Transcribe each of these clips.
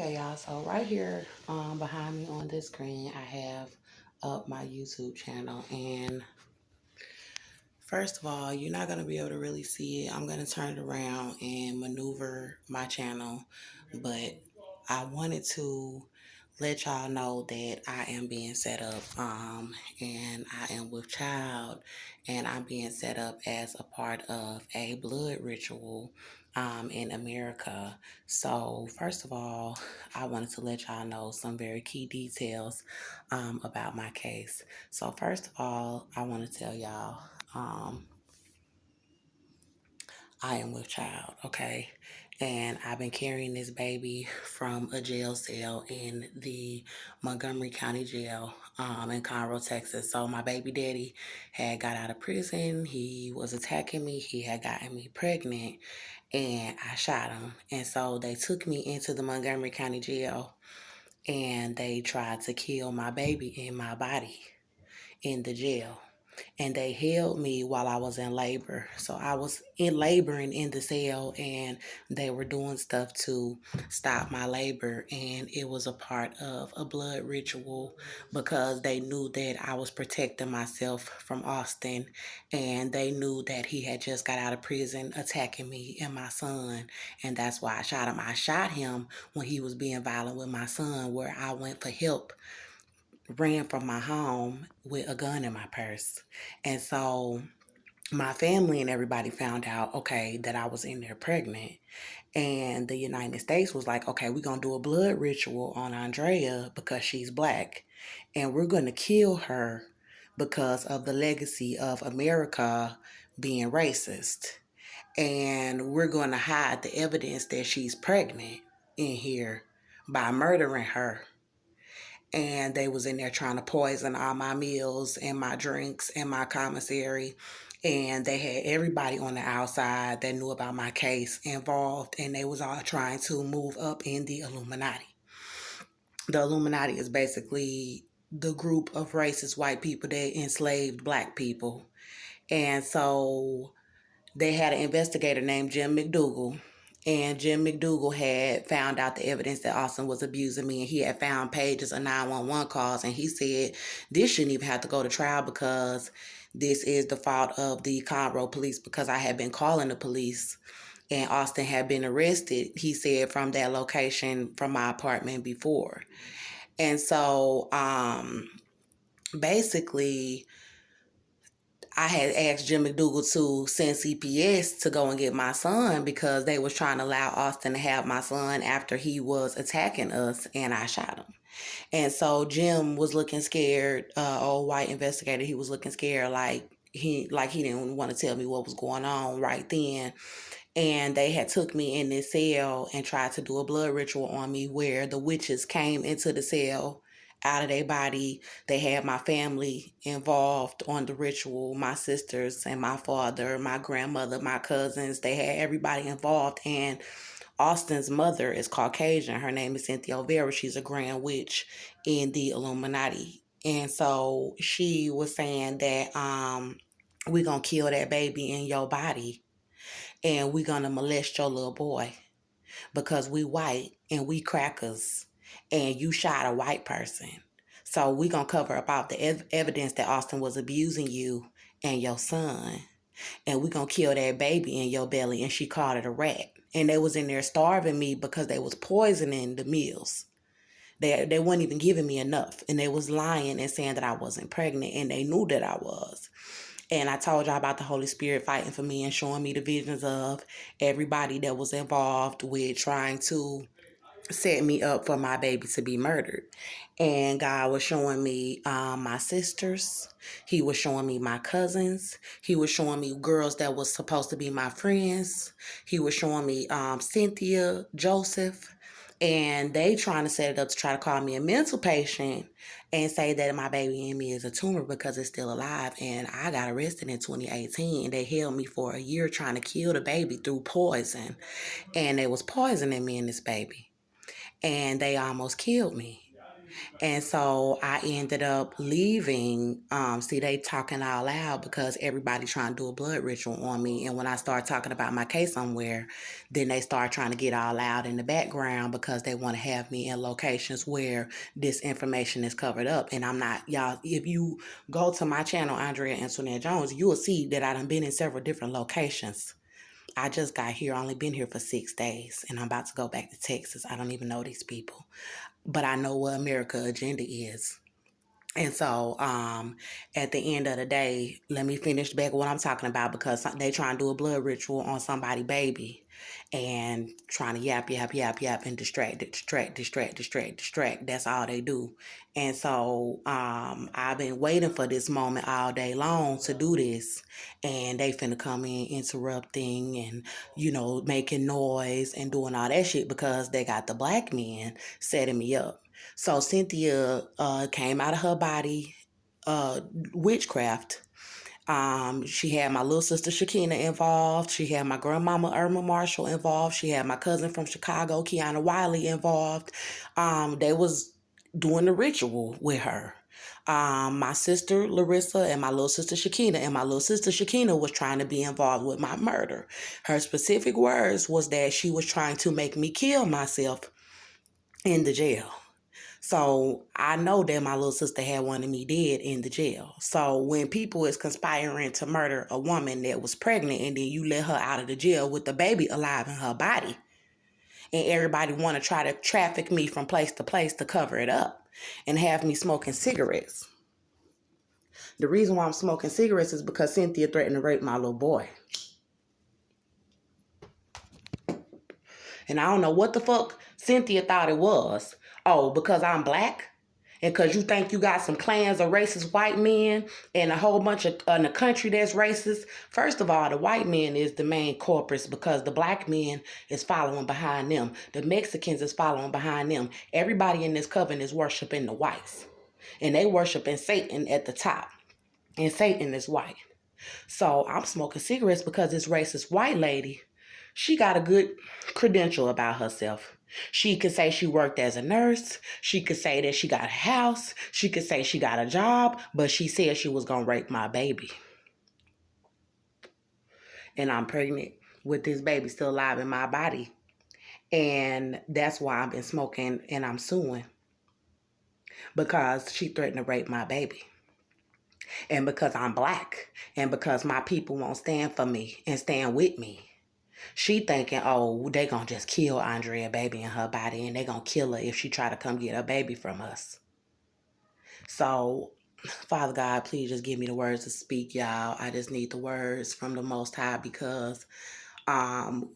Okay, y'all. So right here, behind me on this screen, I have up my YouTube channel. And first of all, you're not gonna be able to really see it. I'm gonna turn it around and maneuver my channel, but I wanted to let y'all know that I am being set up, and I am with child, and I'm being set up as a part of a blood ritual, in America. So first of all, I wanted to let y'all know some very key details, about my case. So first of all, I want to tell y'all, um, I am with child, okay? And I've been carrying this baby from a jail cell in the Montgomery County Jail, in Conroe, Texas. So my baby daddy had got out of prison. He was attacking me. He had gotten me pregnant, and I shot him. And so they took me into the Montgomery County Jail, and they tried to kill my baby in my body in the jail, and they held me while I was in labor. So I was laboring in the cell, and they were doing stuff to stop my labor, and it was a part of a blood ritual because they knew that I was protecting myself from Austin, and they knew that he had just got out of prison attacking me and my son, and that's why I shot him. I shot him when he was being violent with my son, where I went for help, ran from my home with a gun in my purse. And so my family and everybody found out, okay, that I was in there pregnant. And the United States was like, okay, we're going to do a blood ritual on Andrea because she's black. And we're going to kill her because of the legacy of America being racist. And we're going to hide the evidence that she's pregnant in here by murdering her. And they was in there trying to poison all my meals and my drinks and my commissary, and they had everybody on the outside that knew about my case involved, and they was all trying to move up in the Illuminati. The Illuminati is basically the group of racist white people that enslaved black people. And so they had an investigator named Jim McDougal, and Jim McDougal had found out the evidence that Austin was abusing me, and he had found pages of 911 calls, and he said this shouldn't even have to go to trial because this is the fault of the Conroe police, because I had been calling the police and Austin had been arrested, he said, from that location from my apartment before. And so basically I had asked Jim McDougal to send CPS to go and get my son because they was trying to allow Austin to have my son after he was attacking us, and I shot him. And so Jim was looking scared, old white investigator. He was looking scared, like he didn't want to tell me what was going on right then. And they had took me in this cell and tried to do a blood ritual on me where the witches came into the cell out of their body. They had my family involved on the ritual, my sisters and my father, my grandmother, my cousins. They had everybody involved. And Austin's mother is Caucasian. Her name is Cynthia Olvera. She's a grand witch in the Illuminati. And so she was saying that we gonna kill that baby in your body, and we gonna molest your little boy because we white and we crackers, and you shot a white person. So we gonna cover up all the evidence that Austin was abusing you and your son, and we gonna kill that baby in your belly. And she called it a rat. And they was in there starving me because they was poisoning the meals. They weren't even giving me enough, and they was lying and saying that I wasn't pregnant, and they knew that I was. And I told y'all about the Holy Spirit fighting for me and showing me the visions of everybody that was involved with trying to set me up for my baby to be murdered. And God was showing me my sisters. He was showing me my cousins. He was showing me girls that was supposed to be my friends. He was showing me Cynthia, Joseph. And they trying to set it up to try to call me a mental patient and say that my baby in me is a tumor because it's still alive. And I got arrested in 2018. And they held me for a year trying to kill the baby through poison. And they was poisoning me and this baby. And they almost killed me. And so I ended up leaving. See, they talking out loud because everybody trying to do a blood ritual on me. And when I start talking about my case somewhere, then they start trying to get all loud in the background because they want to have me in locations where this information is covered up. And I'm not, y'all, if you go to my channel, Andrea Antoinette Jones, you will see that I done been in several different locations. I just got here, only been here for 6 days, and I'm about to go back to Texas. I don't even know these people, but I know what America agenda is. And so, at the end of the day, let me finish back what I'm talking about because they trying to do a blood ritual on somebody baby and trying to yap, yap, yap, yap and distract. That's all they do. And so, I've been waiting for this moment all day long to do this. And they finna come in interrupting and, making noise and doing all that shit because they got the black men setting me up. So Cynthia came out of her body uh, witchcraft. She had my little sister Shakina involved. She had my grandmama Irma Marshall involved. She had my cousin from Chicago, Kiana Wiley, involved. They was doing the ritual with her. My sister Larissa and my little sister Shakina, and my little sister Shakina was trying to be involved with my murder. Her specific words was that she was trying to make me kill myself in the jail. So I know that my little sister had wanted me dead in the jail. So when people is conspiring to murder a woman that was pregnant and then you let her out of the jail with the baby alive in her body, and everybody want to try to traffic me from place to place to cover it up and have me smoking cigarettes. The reason why I'm smoking cigarettes is because Cynthia threatened to rape my little boy. And I don't know what the fuck Cynthia thought it was. Oh, because I'm black? And because you think you got some clans of racist white men and a whole bunch of in the country that's racist. First of all, the white men is the main corpus because the black men is following behind them. The Mexicans is following behind them. Everybody in this coven is worshiping the whites. And they worshiping Satan at the top. And Satan is white. So I'm smoking cigarettes because this racist white lady, she got a good credential about herself. She could say she worked as a nurse. She could say that she got a house. She could say she got a job, but she said she was going to rape my baby. And I'm pregnant with this baby still alive in my body. And that's why I've been smoking and I'm suing. Because she threatened to rape my baby. And because I'm black. And because my people won't stand for me and stand with me. She thinking, oh, they gonna just kill Andrea baby in her body and they gonna kill her if she try to come get her baby from us. So, Father God, please just give me the words to speak, y'all. I just need the words from the Most High because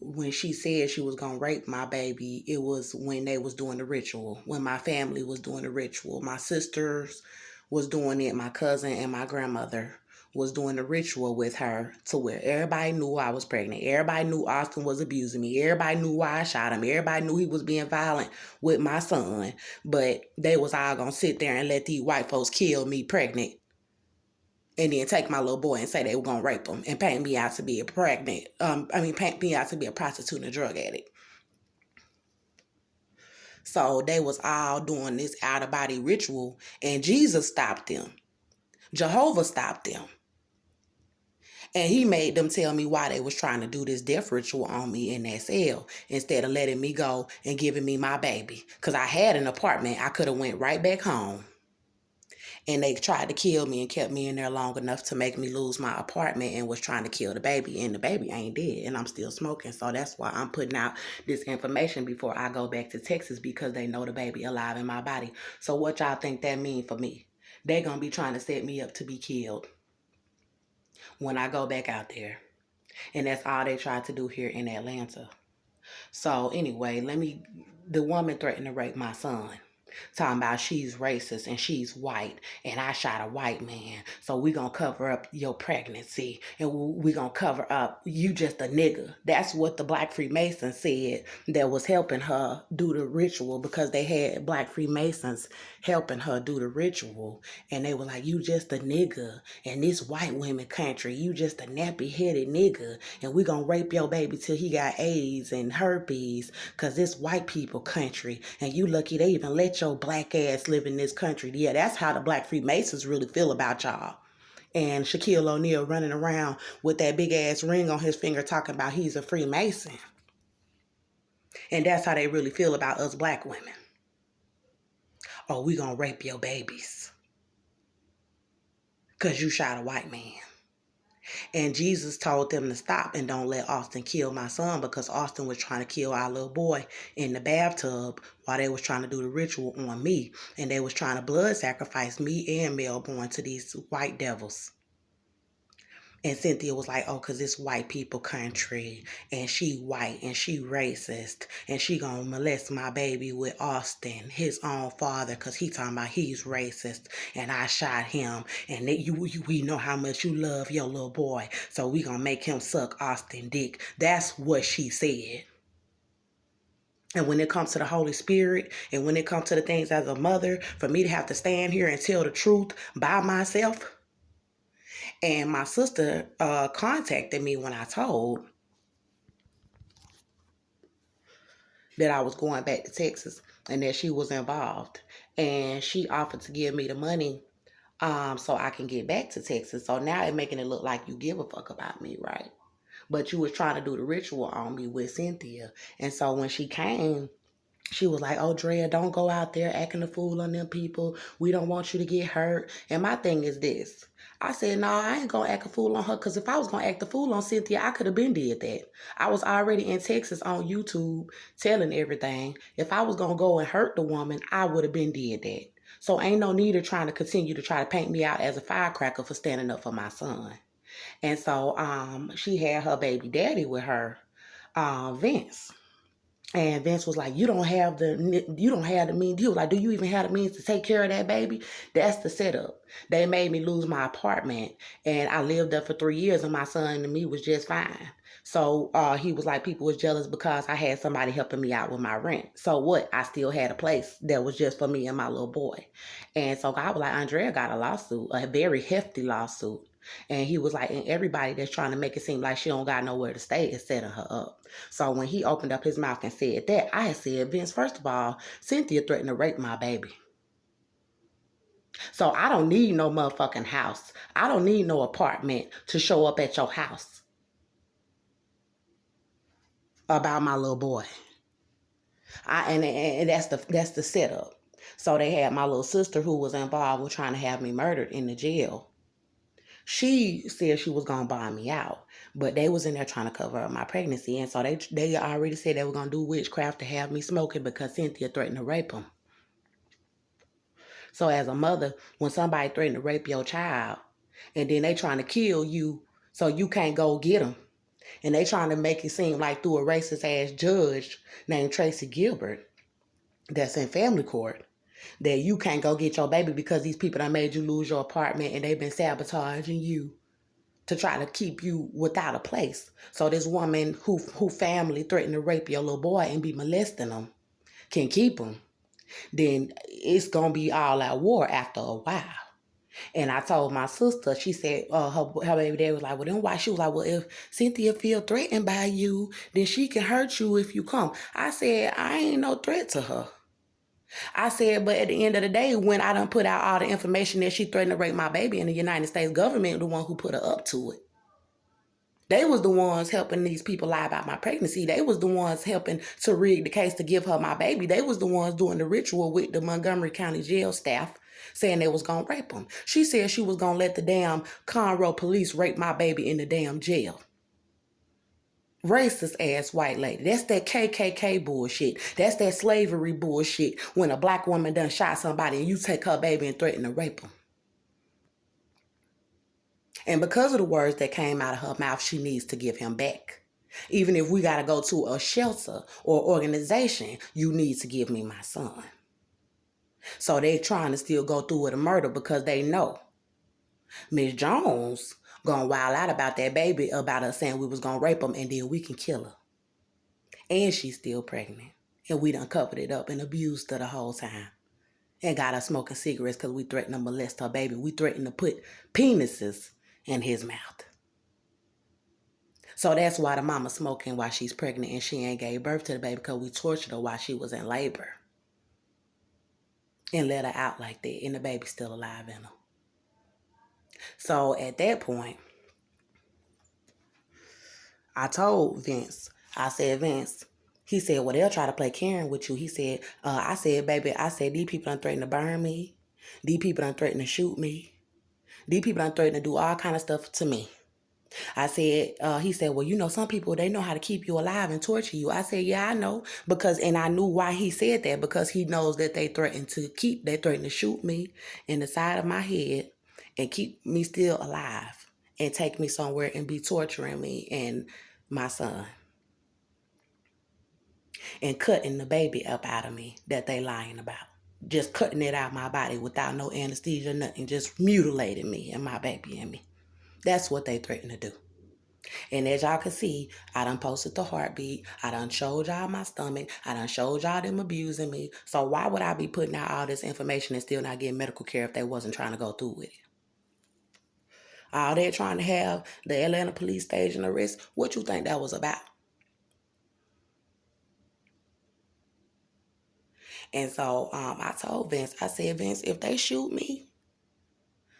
when she said she was gonna rape my baby, it was when they was doing the ritual, when my family was doing the ritual. My sisters was doing it, my cousin and my grandmother was doing the ritual with her to where everybody knew I was pregnant. Everybody knew Austin was abusing me. Everybody knew why I shot him. Everybody knew he was being violent with my son. But they was all gonna sit there and let these white folks kill me pregnant and then take my little boy and say they were gonna rape him and paint me out to be a paint me out to be a prostitute and a drug addict. So they was all doing this out of body ritual and Jesus stopped them. Jehovah stopped them. And he made them tell me why they was trying to do this death ritual on me in that cell instead of letting me go and giving me my baby. Because I had an apartment. I could have went right back home. And they tried to kill me and kept me in there long enough to make me lose my apartment and was trying to kill the baby. And the baby ain't dead and I'm still smoking. So that's why I'm putting out this information before I go back to Texas because they know the baby alive in my body. So what y'all think that mean for me? They gonna be trying to set me up to be killed when I go back out there. And that's all they tried to do here in Atlanta. So anyway, the woman threatened to rape my son. Talking about she's racist and she's white and I shot a white man. So we gonna cover up your pregnancy and we gonna cover up you just a nigga. That's what the Black Freemasons said that was helping her do the ritual because they had Black Freemasons helping her do the ritual. And they were like, you just a nigga in this white women country. You just a nappy headed nigga and we gonna rape your baby till he got AIDS and herpes because this white people country and you lucky they even let your black ass live in this country. Yeah, that's how the black Freemasons really feel about y'all. And Shaquille O'Neal running around with that big ass ring on his finger talking about he's a Freemason. And that's how they really feel about us black women. Oh, we gonna rape your babies because you shot a white man. And Jesus told them to stop and don't let Austin kill my son, because Austin was trying to kill our little boy in the bathtub while they was trying to do the ritual on me. And they was trying to blood sacrifice me and Melbourne to these white devils. And Cynthia was like, oh, because it's white people country, and she white, and she racist, and she gonna molest my baby with Austin, his own father, because he talking about he's racist, and I shot him, and we know how much you love your little boy, so we gonna make him suck Austin dick. That's what she said. And when it comes to the Holy Spirit, and when it comes to the things as a mother, for me to have to stand here and tell the truth by myself. And my sister contacted me when I told that I was going back to Texas and that she was involved. And she offered to give me the money so I can get back to Texas. So now it's making it look like you give a fuck about me, right? But you was trying to do the ritual on me with Cynthia. And so when she came, she was like, oh, Drea, don't go out there acting a fool on them people. We don't want you to get hurt. And my thing is this. I said, no, I ain't going to act a fool on her, because if I was going to act a fool on Cynthia, I could have been did that. I was already in Texas on YouTube telling everything. If I was going to go and hurt the woman, I would have been did that. So ain't no need of trying to continue to try to paint me out as a firecracker for standing up for my son. And so she had her baby daddy with her, Vince. And Vince was like, you don't have the means. He was like, do you even have the means to take care of that baby? That's the setup. They made me lose my apartment, and I lived there for 3 years, and my son and me was just fine. So he was like, people was jealous because I had somebody helping me out with my rent. So what? I still had a place that was just for me and my little boy. And so I was like, Andrea got a lawsuit, a very hefty lawsuit. And he was like, and everybody that's trying to make it seem like she don't got nowhere to stay is setting her up. So when he opened up his mouth and said that, I had said, Vince, first of all, Cynthia threatened to rape my baby. So I don't need no motherfucking house. I don't need no apartment to show up at your house about my little boy. And that's the setup. So they had my little sister who was involved with trying to have me murdered in the jail. She said she was gonna buy me out, but they was in there trying to cover up my pregnancy, and so they already said they were gonna do witchcraft to have me smoking because Cynthia threatened to rape them. So as a mother, when somebody threatened to rape your child, and then they trying to kill you, so you can't go get them, and they trying to make it seem like through a racist ass judge named Tracy Gilbert, that's in family court, that you can't go get your baby because these people done made you lose your apartment and they've been sabotaging you to try to keep you without a place. So this woman who family threatened to rape your little boy and be molesting them can keep him. Then it's going to be all out war after a while. And I told my sister, she said, her baby dad was like, well, then why? She was like, well, if Cynthia feel threatened by you, then she can hurt you if you come. I said, I ain't no threat to her. I said, but at the end of the day, when I done put out all the information that she threatened to rape my baby, and the United States government, the one who put her up to it. They was the ones helping these people lie about my pregnancy. They was the ones helping to rig the case to give her my baby. They was the ones doing the ritual with the Montgomery County jail staff, saying they was going to rape them. She said she was going to let the damn Conroe police rape my baby in the damn jail. Racist ass white lady. That's that KKK bullshit. That's that slavery bullshit when a black woman done shot somebody and you take her baby and threaten to rape them. And because of the words that came out of her mouth, she needs to give him back. Even if we got to go to a shelter or organization, you need to give me my son. So they trying to still go through with a murder because they know Miss Jones gonna wild out about that baby, about us saying we was gonna rape him and then we can kill her. And she's still pregnant. And we done covered it up and abused her the whole time. And got her smoking cigarettes because we threatened to molest her baby. We threatened to put penises in his mouth. So that's why the mama smoking while she's pregnant and she ain't gave birth to the baby, because we tortured her while she was in labor. and let her out like that, and the baby's still alive in her. So at that point, I told Vince, I said, Vince, he said, well, they'll try to play Karen with you. He said, I said, baby, I said, these people done threatened to burn me. These people done threatened to shoot me. These people done threatened to do all kind of stuff to me. I said, he said, well, you know, some people, they know how to keep you alive and torture you. I said, yeah, I know. And I knew why he said that, because he knows that they threatened to shoot me in the side of my head and keep me still alive and take me somewhere and be torturing me and my son and cutting the baby up out of me that they lying about. Just cutting it out of my body without no anesthesia, nothing, just mutilating me and my baby and me. That's what they threatened to do. And as y'all can see, I done posted the heartbeat. I done showed y'all my stomach. I done showed y'all them abusing me. So why would I be putting out all this information and still not getting medical care if they wasn't trying to go through with it? All they're trying to have the Atlanta police stage and arrest, what you think that was about? And so I told Vince, I said, Vince, if they shoot me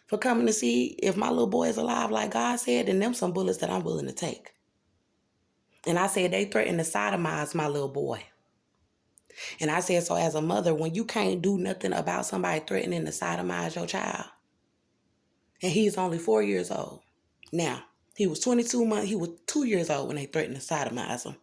for coming to see if my little boy is alive like God said, then them some bullets that I'm willing to take. And I said, they threatened to sodomize my little boy. And I said, so as a mother, when you can't do nothing about somebody threatening to sodomize your child, and he's only 4 years old. Now, he was 2 years old when they threatened to sodomize him.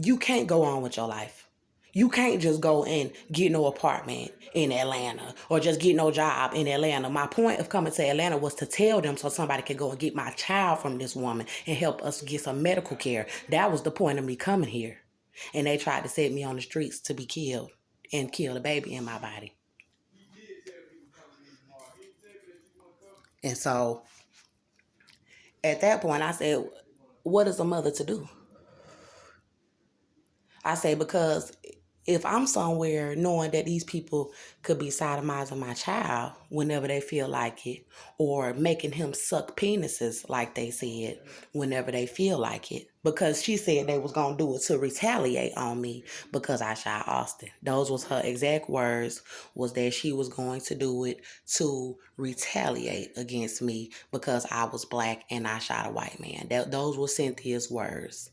You can't go on with your life. You can't just go and get no apartment in Atlanta or just get no job in Atlanta. My point of coming to Atlanta was to tell them so somebody could go and get my child from this woman and help us get some medical care. That was the point of me coming here. And they tried to set me on the streets to be killed and kill the baby in my body. And so at that point, I said, what is a mother to do? I say, because if I'm somewhere knowing that these people could be sodomizing my child whenever they feel like it, or making him suck penises, like they said, whenever they feel like it, because she said they was going to do it to retaliate on me because I shot Austin. Those was her exact words, was that she was going to do it to retaliate against me because I was black and I shot a white man. Those were Cynthia's words.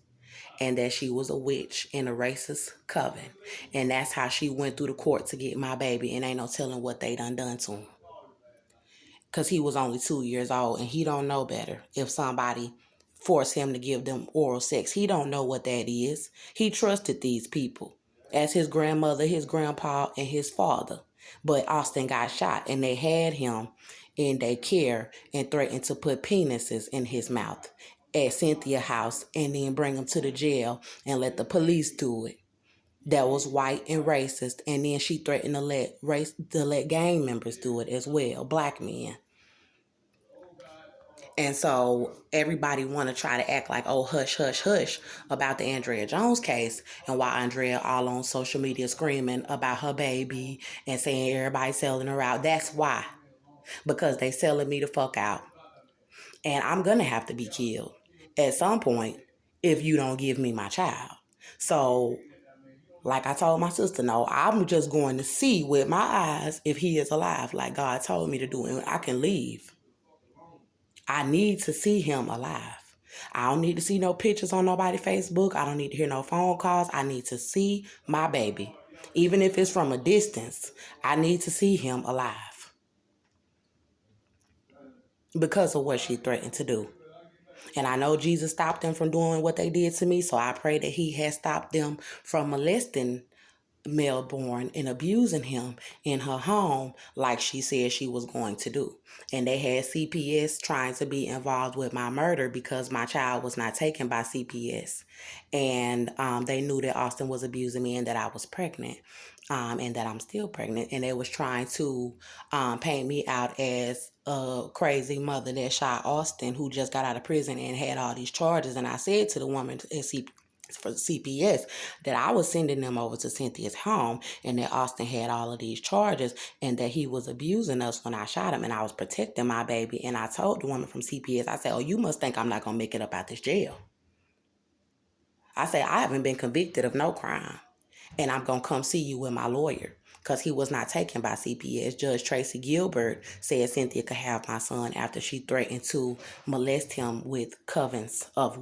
And that she was a witch in a racist coven. And that's how she went through the court to get my baby, and ain't no telling what they done to him. Because he was only 2 years old, and he don't know better. If somebody forced him to give them oral sex, he don't know what that is. He trusted these people as his grandmother, his grandpa, and his father. But Austin got shot, and they had him in their care and threatened to put penises in his mouth at Cynthia house and then bring him to the jail and let the police do it. That was white and racist. And then she threatened to let gang members do it as well, black men. And so everybody want to try to act like, oh, hush, hush, hush about the Andrea Jones case. And while Andrea all on social media screaming about her baby and saying everybody's selling her out, that's why. Because they selling me the fuck out. And I'm going to have to be killed at some point if you don't give me my child. So, like I told my sister, no, I'm just going to see with my eyes if he is alive, like God told me to do, and I can leave. I need to see him alive. I don't need to see no pictures on nobody's Facebook. I don't need to hear no phone calls. I need to see my baby. Even if it's from a distance, I need to see him alive because of what she threatened to do. And I know Jesus stopped them from doing what they did to me, so I pray that he has stopped them from molesting Melbourne and abusing him in her home like she said she was going to do. And they had CPS trying to be involved with my murder because my child was not taken by CPS. And they knew that Austin was abusing me and that I was pregnant. And that I'm still pregnant. And they was trying to paint me out as a crazy mother that shot Austin, who just got out of prison and had all these charges. And I said to the woman for CPS that I was sending them over to Cynthia's home and that Austin had all of these charges and that he was abusing us when I shot him, and I was protecting my baby. And I told the woman from CPS, I said, oh, you must think I'm not going to make it up out this jail. I said, I haven't been convicted of no crime. and I'm going to come see you with my lawyer because he was not taken by CPS. Judge Tracy Gilbert said Cynthia could have my son after she threatened to molest him with covens of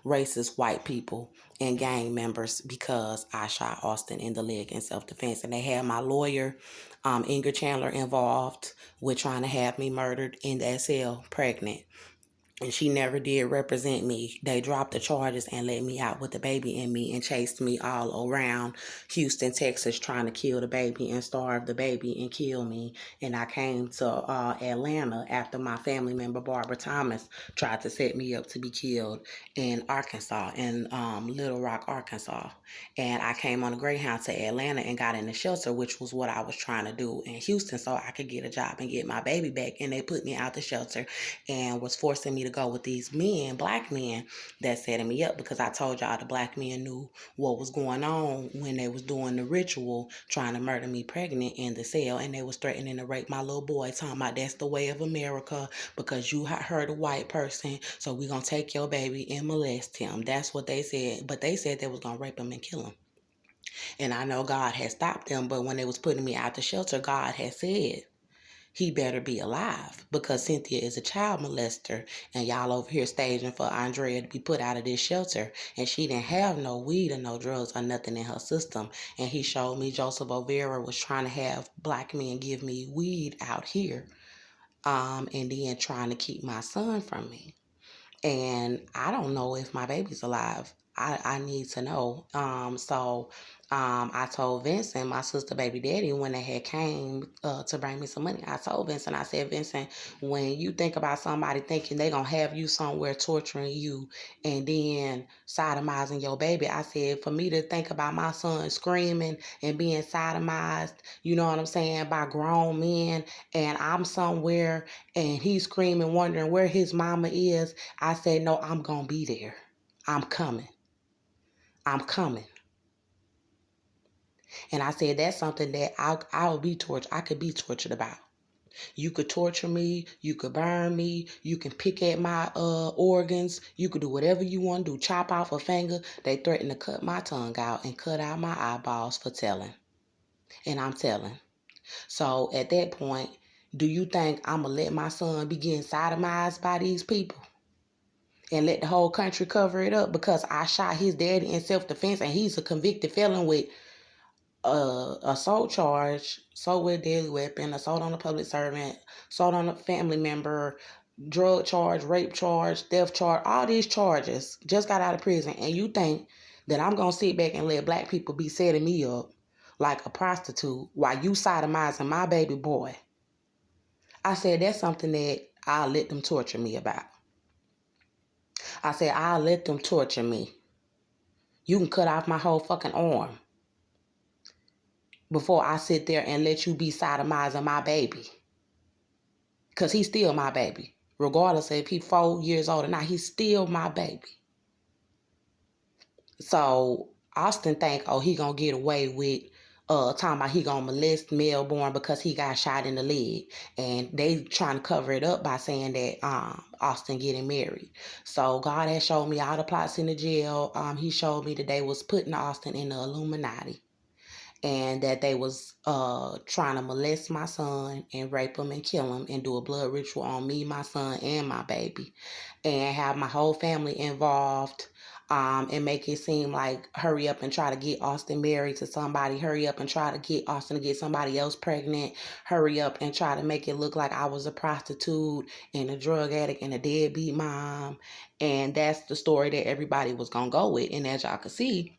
racist white people and gang members because I shot Austin in the leg in self-defense. And they had my lawyer, Inger Chandler, involved with trying to have me murdered in that cell pregnant. And she never did represent me. They dropped the charges and let me out with the baby in me and chased me all around Houston, Texas, trying to kill the baby and starve the baby and kill me. And I came to Atlanta after my family member, Barbara Thomas, tried to set me up to be killed in Arkansas, in Little Rock, Arkansas. And I came on a Greyhound to Atlanta and got in the shelter, which was what I was trying to do in Houston so I could get a job and get my baby back. And they put me out the shelter and was forcing me to go with these men, black men, that setting me up because I told y'all the black men knew what was going on when they was doing the ritual, trying to murder me pregnant in the cell, and they was threatening to rape my little boy, talking about that's the way of America because you hurt a white person, so we gonna take your baby and molest him. That's what they said, but they said they was gonna rape him and kill him. And I know God had stopped them, but when they was putting me out the shelter, God had said, he better be alive because Cynthia is a child molester and y'all over here staging for Andrea to be put out of this shelter, and she didn't have no weed or no drugs or nothing in her system. And he showed me Joseph O'Vera was trying to have black men give me weed out here, and then trying to keep my son from me. And I don't know if my baby's alive. I need to know. I told Vincent, my sister baby daddy, when they had came to bring me some money, I told Vincent, I said, Vincent, when you think about somebody thinking they going to have you somewhere torturing you and then sodomizing your baby, I said, for me to think about my son screaming and being sodomized, you know what I'm saying, by grown men, and I'm somewhere and he's screaming, wondering where his mama is, I said, no, I'm going to be there. I'm coming. I'm coming. And I said, that's something that I'll be tortured. I could be tortured about. You could torture me. You could burn me. You can pick at my organs. You could do whatever you want to do. Chop off a finger. They threatened to cut my tongue out and cut out my eyeballs for telling. And I'm telling. So at that point, do you think I'm going to let my son be getting sodomized by these people? And let the whole country cover it up because I shot his daddy in self-defense and he's a convicted felon with assault charge, assault with a deadly weapon, assault on a public servant, assault on a family member, drug charge, rape charge, theft charge, all these charges, just got out of prison. And you think that I'm going to sit back and let black people be setting me up like a prostitute while you sodomizing my baby boy? I said, that's something that I'll let them torture me about. I said, I'll let them torture me. You can cut off my whole fucking arm before I sit there and let you be sodomizing my baby. Because he's still my baby. Regardless if he's 4 years old or not, he's still my baby. So Austin think, oh, he gonna get away with talking about he gonna molest Melbourne because he got shot in the leg, and they trying to cover it up by saying that Austin getting married. So God has showed me all the plots in the jail. He showed me that they was putting Austin in the Illuminati, and that they was trying to molest my son and rape him and kill him and do a blood ritual on me, my son, and my baby, and have my whole family involved. And make it seem like hurry up and try to get Austin married to somebody, hurry up and try to get Austin to get somebody else pregnant, hurry up and try to make it look like I was a prostitute and a drug addict and a deadbeat mom. And that's the story that everybody was going to go with. And as y'all can see,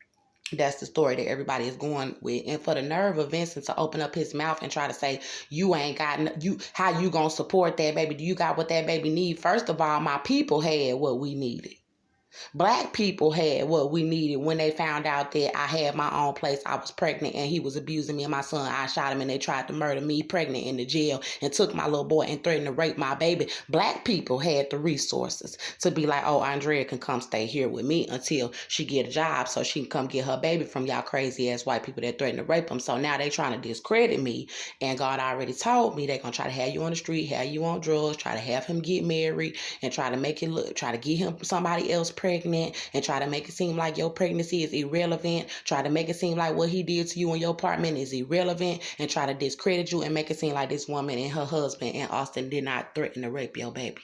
that's the story that everybody is going with. And for the nerve of Vincent to open up his mouth and try to say, you ain't got, how you going to support that baby? Do you got what that baby need? First of all, my people had what we needed. Black people had what we needed when they found out that I had my own place. I was pregnant and he was abusing me and my son. I shot him and they tried to murder me pregnant in the jail and took my little boy and threatened to rape my baby. Black people had the resources to be like, oh, Andrea can come stay here with me until she get a job so she can come get her baby from y'all crazy ass white people that threatened to rape him. So now they trying to discredit me, and God already told me they gonna try to have you on the street, have you on drugs, try to have him get married and try to make it look, try to get him somebody else pregnant and try to make it seem like your pregnancy is irrelevant, try to make it seem like what he did to you in your apartment is irrelevant, and try to discredit you and make it seem like this woman and her husband in Austin did not threaten to rape your baby.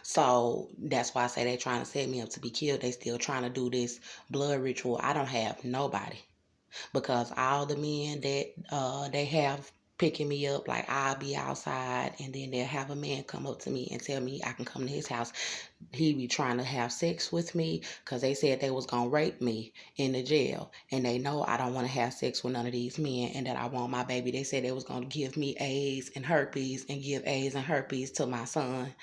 So that's why I say they're trying to set me up to be killed. They still trying to do this blood ritual. I don't have nobody, because all the men that they have picking me up, like I'll be outside and then they'll have a man come up to me and tell me I can come to his house. He be trying to have sex with me because they said they was gonna rape me in the jail, and they know I don't want to have sex with none of these men and that I want my baby. They said they was gonna give me AIDS and herpes and give AIDS and herpes to my son,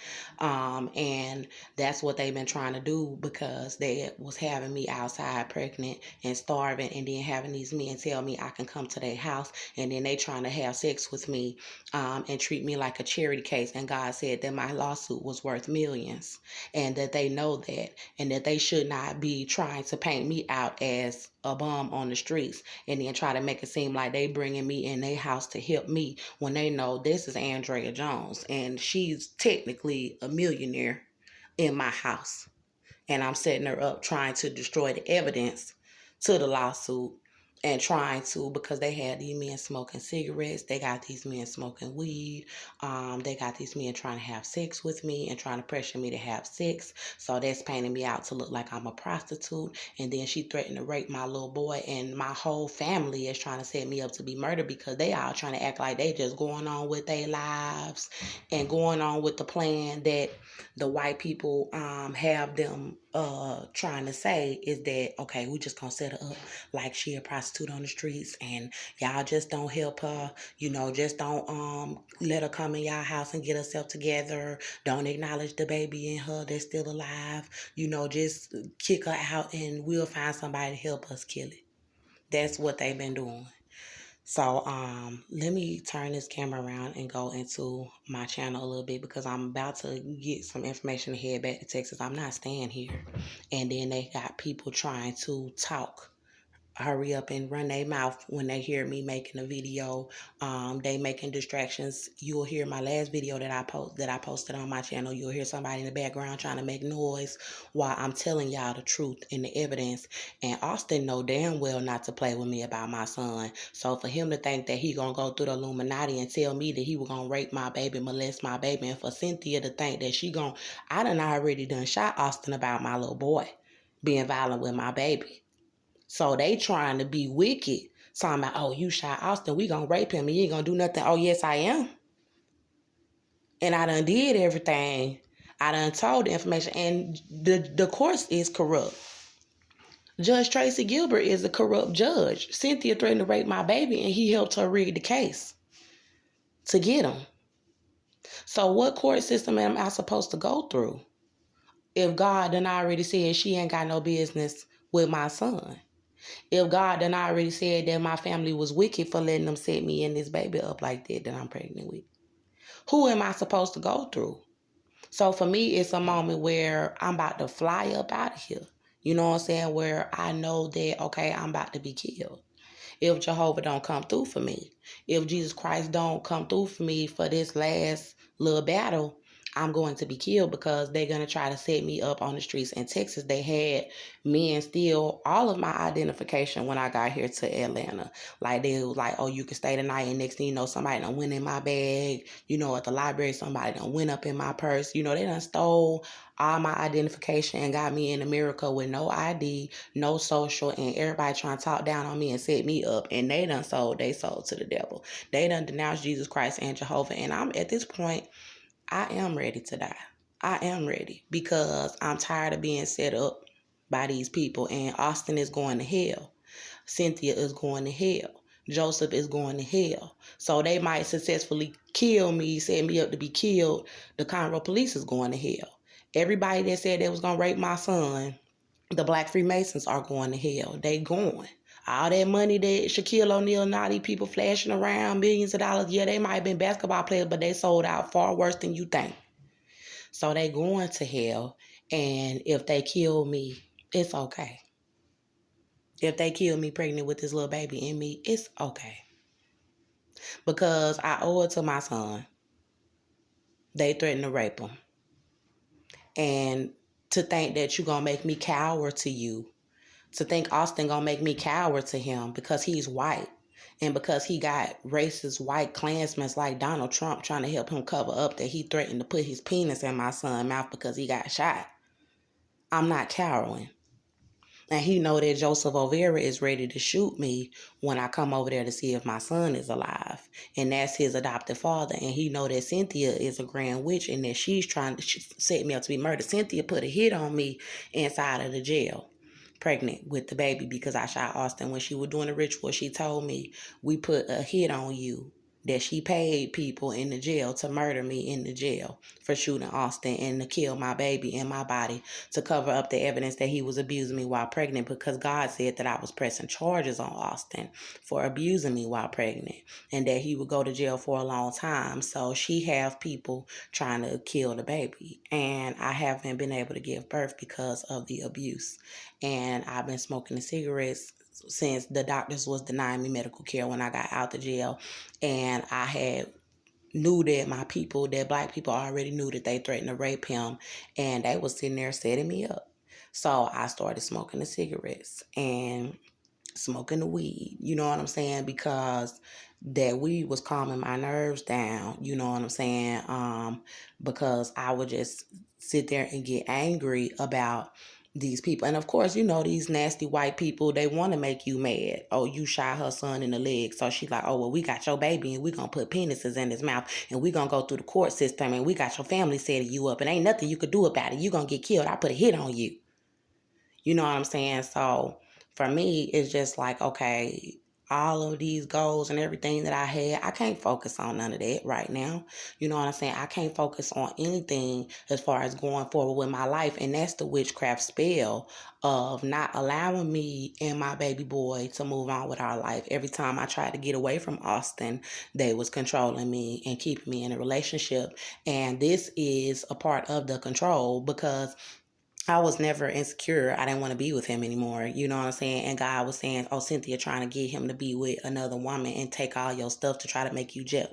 and that's what they've been trying to do, because they was having me outside pregnant and starving, and then having these men tell me I can come to their house, and then they trying to have sex with me, and treat me like a charity case. And God said that my lawsuit was worth millions, and that they know that, and that they should not be trying to paint me out as a bum on the streets and then try to make it seem like they bringing me in their house to help me, when they know this is Andrea Jones and she's technically a millionaire in my house, and I'm setting her up trying to destroy the evidence to the lawsuit, and trying to, because they had these men smoking cigarettes, they got these men smoking weed, they got these men trying to have sex with me and trying to pressure me to have sex. So that's painting me out to look like I'm a prostitute. And then she threatened to rape my little boy, and my whole family is trying to set me up to be murdered, because they all trying to act like they just going on with their lives and going on with the plan that the white people have them trying to say, is that, okay, we just gonna set her up like she a prostitute on the streets, and y'all just don't help her, just don't let her come in y'all house and get herself together, don't acknowledge the baby in her that's still alive, just kick her out and we'll find somebody to help us kill it. That's what they've been doing. So let me turn this camera around and go into my channel a little bit, because I'm about to get some information to head back to Texas. I'm not staying here. And then they got people trying to talk, hurry up and run their mouth when they hear me making a video. They making distractions. You'll hear my last video that I posted on my channel. You'll hear somebody in the background trying to make noise while I'm telling y'all the truth and the evidence. And Austin know damn well not to play with me about my son. So for him to think that he gonna go through the Illuminati and tell me that he was gonna rape my baby, molest my baby, and for Cynthia to think that I done already done shot Austin about my little boy being violent with my baby. So they trying to be wicked. Talking about, oh, you shot Austin, we gonna rape him and you ain't gonna do nothing. Oh, yes, I am. And I done did everything. I done told the information. And the course is corrupt. Judge Tracy Gilbert is a corrupt judge. Cynthia threatened to rape my baby, and he helped her rig the case to get him. So what court system am I supposed to go through if God done already said she ain't got no business with my son? If God done already said that my family was wicked for letting them set me and this baby up like that I'm pregnant with, who am I supposed to go through? So for me, it's a moment where I'm about to fly up out of here. You know what I'm saying? Where I know that, okay, I'm about to be killed. If Jehovah don't come through for me, if Jesus Christ don't come through for me for this last little battle, I'm going to be killed, because they're going to try to set me up on the streets. In Texas, they had men steal all of my identification when I got here to Atlanta. Like, they was like, oh, you can stay tonight, and next thing you know, somebody done went in my bag. At the library, somebody done went up in my purse. They done stole all my identification and got me in America with no ID, no social, and everybody trying to talk down on me and set me up. And they done sold they soul to the devil. They done denounced Jesus Christ and Jehovah. And I'm at this point, I am ready to die. I am ready, because I'm tired of being set up by these people. And Austin is going to hell. Cynthia is going to hell. Joseph is going to hell. So they might successfully kill me, set me up to be killed. The Conroe police is going to hell. Everybody that said they was going to rape my son, the Black Freemasons, are going to hell. They going. All that money that Shaquille O'Neal and all these people flashing around, millions of dollars, yeah, they might have been basketball players, but they sold out far worse than you think. So they going to hell. And if they kill me, it's okay. If they kill me pregnant with this little baby in me, it's okay. Because I owe it to my son. They threatened to rape him. And to think that you're going to make me cower to you, to think Austin going to make me cower to him because he's white. And because he got racist white Klansmen like Donald Trump trying to help him cover up that he threatened to put his penis in my son's mouth because he got shot. I'm not cowering. And he know that Joseph O'Vera is ready to shoot me when I come over there to see if my son is alive. And that's his adopted father. And he know that Cynthia is a grand witch and that she's trying to set me up to be murdered. Cynthia put a hit on me inside of the jail, pregnant with the baby, because I shot Austin. When she was doing the ritual, she told me, we put a hit on you, that she paid people in the jail to murder me in the jail for shooting Austin and to kill my baby in my body to cover up the evidence that he was abusing me while pregnant, because God said that I was pressing charges on Austin for abusing me while pregnant and that he would go to jail for a long time. So she have people trying to kill the baby, and I haven't been able to give birth because of the abuse. And I've been smoking the cigarettes since the doctors was denying me medical care when I got out the jail. And I had knew that my people, that black people already knew that they threatened to rape him, and they was sitting there setting me up. So I started smoking the cigarettes and smoking the weed, you know what I'm saying? Because that weed was calming my nerves down, you know what I'm saying? Because I would just sit there and get angry about these people. And of course, you know, these nasty white people, they want to make you mad. Oh, you shot her son in the leg. So she's like, oh, well, we got your baby and we going to put penises in his mouth and we going to go through the court system and we got your family setting you up and ain't nothing you could do about it. You going to get killed. I put a hit on you. You know what I'm saying? So for me, it's just like, okay, all of these goals and everything that I had, I can't focus on none of that right now. You know what I'm saying? I can't focus on anything as far as going forward with my life. And that's the witchcraft spell of not allowing me and my baby boy to move on with our life. Every time I tried to get away from Austin, they was controlling me and keeping me in a relationship. And this is a part of the control, because I was never insecure. I didn't want to be with him anymore. You know what I'm saying? And God was saying, oh, Cynthia trying to get him to be with another woman and take all your stuff to try to make you jealous.